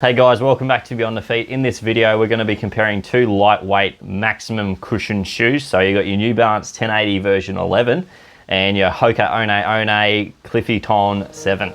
Hey guys, welcome back to Beyond the Feet. In this video, we're going to be comparing two lightweight maximum cushion shoes. So you got your New Balance 1080 version 11 and your Hoka One One Clifton 7.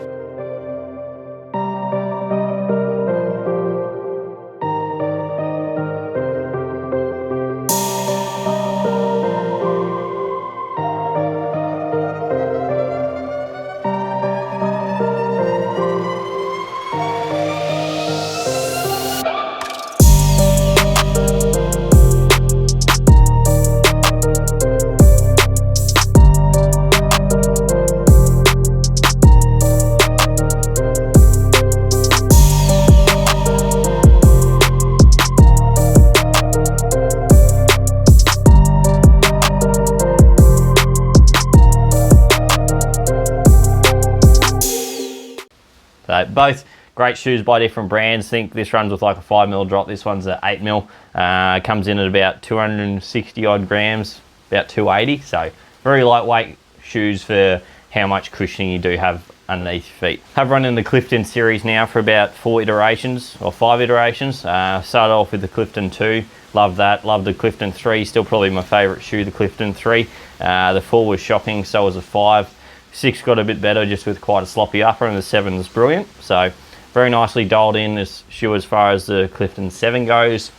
So both great shoes by different brands. I think this runs with like a 5mm drop. This one's an 8mm. Comes in at about 260 odd grams, about 280. So very lightweight shoes for how much cushioning you do have underneath your feet. Have run in the Clifton series now for about 4 iterations or 5 iterations. Started off with the Clifton 2. Love that. Love the Clifton 3. Still probably my favorite shoe, the Clifton 3. The 4 was shocking, so was a 5. 6 got a bit better just with quite a sloppy upper, and the 7 is brilliant. So very nicely dialed in this shoe as far as the Clifton 7 goes.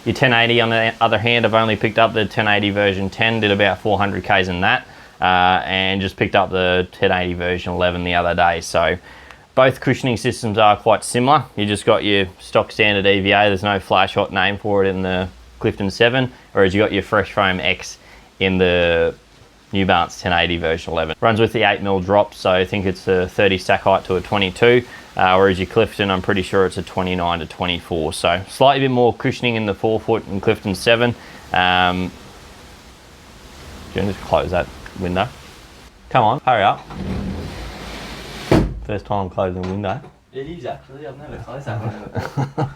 Your 1080 on the other hand, I've only picked up the 1080 version 10, did about 400 Ks in that, and just picked up the 1080 version 11 the other day. So both cushioning systems are quite similar. You just got your stock standard EVA, there's no flash hot name for it in the Clifton 7, whereas you got your Fresh Foam X in the New Balance 1080 version 11. Runs with the 8mm drop, so I think it's a 30 stack height to a 22, whereas your Clifton, I'm pretty sure it's a 29 to 24. So slightly bit more cushioning in the forefoot in Clifton 7. Do you want to just close that window? Come on, hurry up. First time closing the window. It is actually, I've never closed that one before.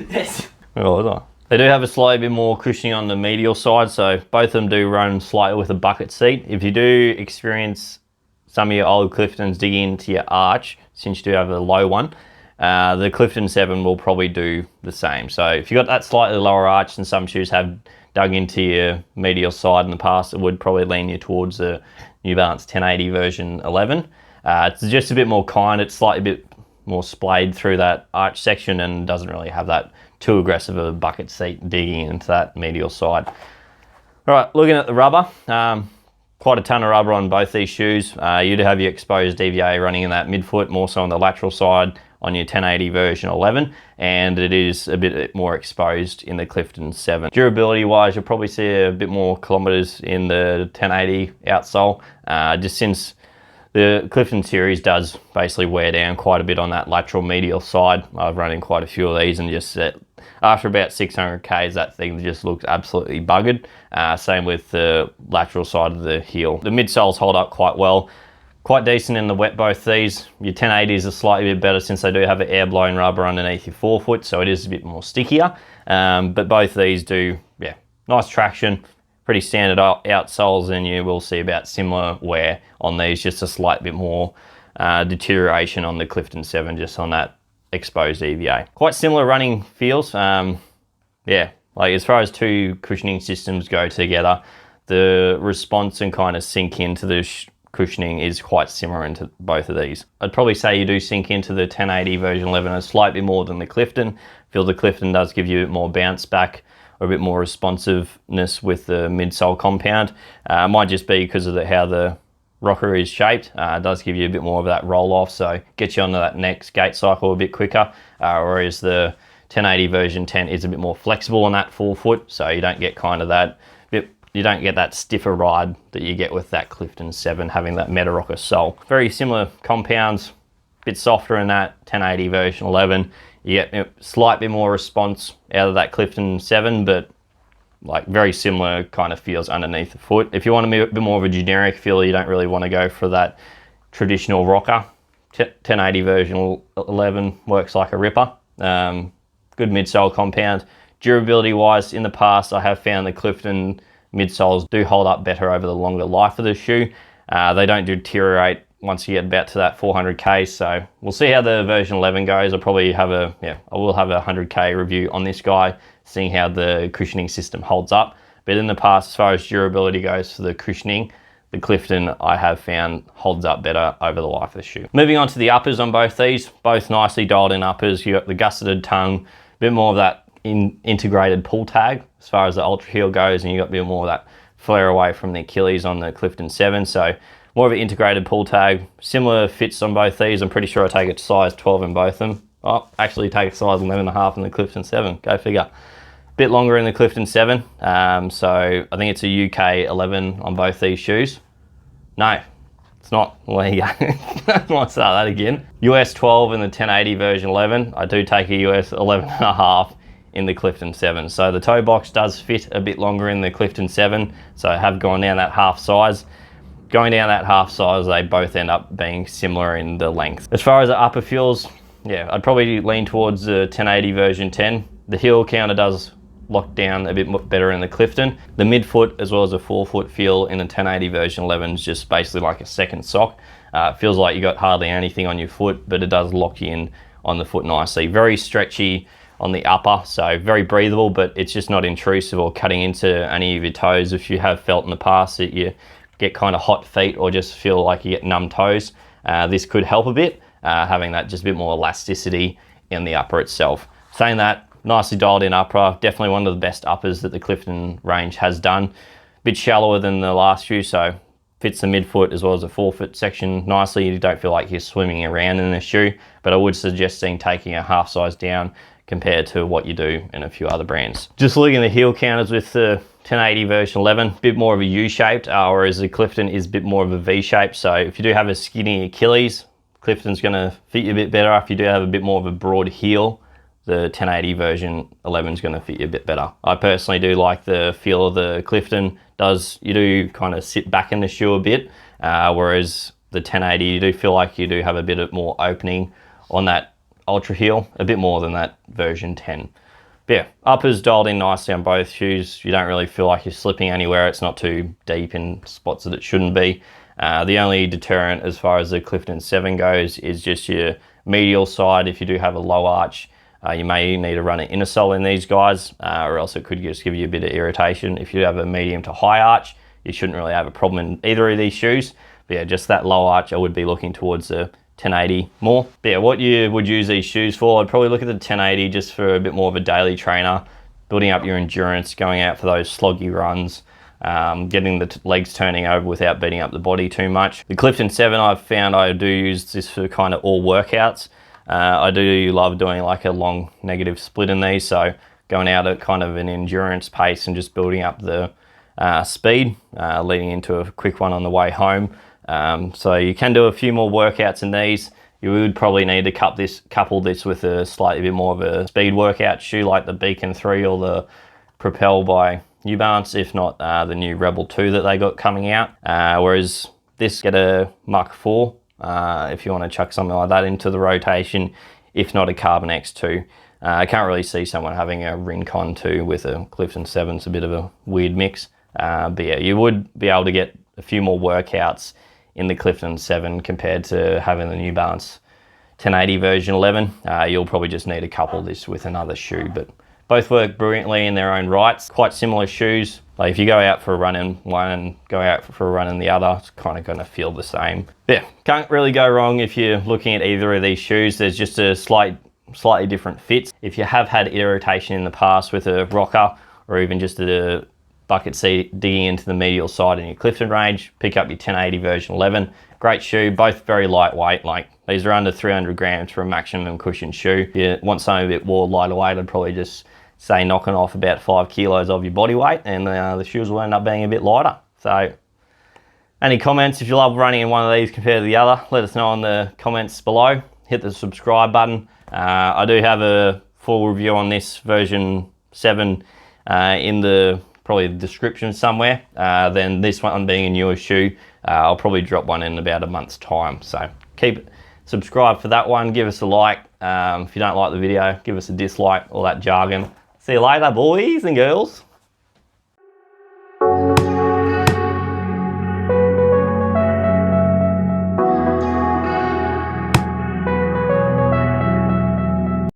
Yes. Where was I? They do have a slightly bit more cushioning on the medial side, so both of them do run slightly with a bucket seat. If you do experience some of your old Cliftons digging into your arch, since you do have a low one, the Clifton 7 will probably do the same. So if you've got that slightly lower arch and some shoes have dug into your medial side in the past, it would probably lean you towards the New Balance 1080 version 11. It's just a bit more kind, it's slightly bit more splayed through that arch section and doesn't really have that too aggressive of a bucket seat digging into that medial side. All right, looking at the rubber, quite a ton of rubber on both these shoes. You do have your exposed EVA running in that midfoot, more so on the lateral side on your 1080 version 11, and it is a bit more exposed in the Clifton 7. Durability wise, you'll probably see a bit more kilometers in the 1080 outsole, just since the Clifton series does basically wear down quite a bit on that lateral medial side. I've run in quite a few of these and just after about 600 Ks, that thing just looks absolutely buggered. Same with the lateral side of the heel. The midsoles hold up quite well. Quite decent in the wet, both these. Your 1080s are slightly bit better since they do have an air blown rubber underneath your forefoot, so it is a bit more stickier. But both these do, yeah, nice traction. Pretty standard outsoles, and you will see about similar wear on these, just a slight bit more deterioration on the Clifton 7 just on that exposed EVA. Quite similar running feels. Yeah, like as far as two cushioning systems go together, the response and kind of sink into the cushioning is quite similar into both of these. I'd probably say you do sink into the 1080 version 11 a slightly more than the Clifton. Feel the Clifton does give you a bit more bounce back, or a bit more responsiveness with the midsole compound. Might just be because of how the rocker is shaped. It does give you a bit more of that roll off, so get you onto that next gait cycle a bit quicker, whereas the 1080 version 10 is a bit more flexible on that forefoot, so you don't get kind of that you don't get that stiffer ride that you get with that Clifton 7 having that meta rocker sole. Very similar compounds, a bit softer in that 1080 version 11. You get a slight bit more response out of that Clifton 7, but like very similar kind of feels underneath the foot. If you want a bit more of a generic feel, you don't really want to go for that traditional rocker. 1080 version 11 works like a ripper. Good midsole compound. Durability wise, in the past, I have found the Clifton midsoles do hold up better over the longer life of the shoe. They don't deteriorate once you get about to that 400k. So we'll see how the version 11 goes. I'll probably have I will have a 100k review on this guy, seeing how the cushioning system holds up. But in the past, as far as durability goes for the cushioning, the Clifton I have found holds up better over the life of the shoe. Moving on to the uppers on both these, both nicely dialed in uppers. You got the gusseted tongue, a bit more of that integrated pull tag as far as the ultra heel goes, and you got a bit more of that flare away from the Achilles on the Clifton 7. So more of an integrated pull tag, similar fits on both these. I'm pretty sure I take a size 12 in both of them. Oh, actually take a size 11.5 in the Clifton 7, go figure. Bit longer in the Clifton 7, so I think it's a UK 11 on both these shoes. No, it's not. Well, there you go. I might start that again. US 12 in the 1080 version 11. I do take a US 11.5 in the Clifton 7. So the toe box does fit a bit longer in the Clifton 7, so I have gone down that half size. Going down that half size, they both end up being similar in the length. As far as the upper feels, yeah, I'd probably lean towards the 1080 version 10. The heel counter does lock down a bit better in the Clifton. The midfoot as well as the forefoot feel in the 1080 version 11 is just basically like a second sock. It feels like you got hardly anything on your foot, but it does lock you in on the foot nicely. Very stretchy on the upper, so very breathable, but it's just not intrusive or cutting into any of your toes. If you have felt in the past that you get kind of hot feet or just feel like you get numb toes, this could help a bit, having that just a bit more elasticity in the upper itself. Saying that, nicely dialed in upper, definitely one of the best uppers that the Clifton range has done. A bit shallower than the last shoe, so fits the midfoot as well as the forefoot section nicely. You don't feel like you're swimming around in the shoe, but I would suggest taking a half size down compared to what you do in a few other brands. Just looking at the heel counters with the 1080 version 11, a bit more of a U-shaped, whereas the Clifton is a bit more of a V-shape. So if you do have a skinny Achilles, Clifton's gonna fit you a bit better. If you do have a bit more of a broad heel, the 1080 version 11 is going to fit you a bit better. I personally do like the feel of the Clifton. You do kind of sit back in the shoe a bit, whereas the 1080 you do feel like you do have a bit more opening on that ultra heel, a bit more than that version 10. But yeah, uppers dialed in nicely on both shoes. You don't really feel like you're slipping anywhere. It's not too deep in spots that it shouldn't be. The only deterrent as far as the Clifton 7 goes is just your medial side. If you do have a low arch, you may need to run an inner sole in these guys, or else it could just give you a bit of irritation. If you have a medium to high arch, you shouldn't really have a problem in either of these shoes. But yeah, just that low arch, I would be looking towards the 1080 more. But yeah, what you would use these shoes for, I'd probably look at the 1080 just for a bit more of a daily trainer, building up your endurance, going out for those sloggy runs, getting the legs turning over without beating up the body too much. The Clifton 7, I've found I do use this for kind of all workouts. I do love doing like a long negative split in these, so going out at kind of an endurance pace and just building up the speed, leading into a quick one on the way home. So you can do a few more workouts in these. You would probably need to couple this with a slightly bit more of a speed workout shoe like the Beacon 3 or the Propel by New Balance, if not the new Rebel 2 that they got coming out. Whereas this, get a Mach 4. If you want to chuck something like that into the rotation, if not a Carbon X2. I can't really see someone having a Rincon 2 with a Clifton 7. It's a bit of a weird mix. But yeah, you would be able to get a few more workouts in the Clifton 7 compared to having the New Balance 1080 version 11. You'll probably just need to couple this with another shoe, but both work brilliantly in their own rights. Quite similar shoes. Like if you go out for a run in one and go out for a run in the other, it's kind of going to feel the same. But yeah, can't really go wrong if you're looking at either of these shoes. There's just a slightly different fits. If you have had irritation in the past with a rocker or even just a bucket seat digging into the medial side in your Clifton range, pick up your 1080 version 11. Great shoe, both very lightweight. Like these are under 300 grams for a maximum cushion shoe. If you want something a bit more lighter weight, I'd probably just say knocking off about 5 kilos of your body weight, and the shoes will end up being a bit lighter. So any comments? If you love running in one of these compared to the other, let us know in the comments below. Hit the subscribe button. I do have a full review on this version 7 in the probably the description somewhere. Then this one being a newer shoe, I'll probably drop one in about a month's time. So keep subscribed for that one. Give us a like. If you don't like the video, give us a dislike, all that jargon. See you later, boys and girls.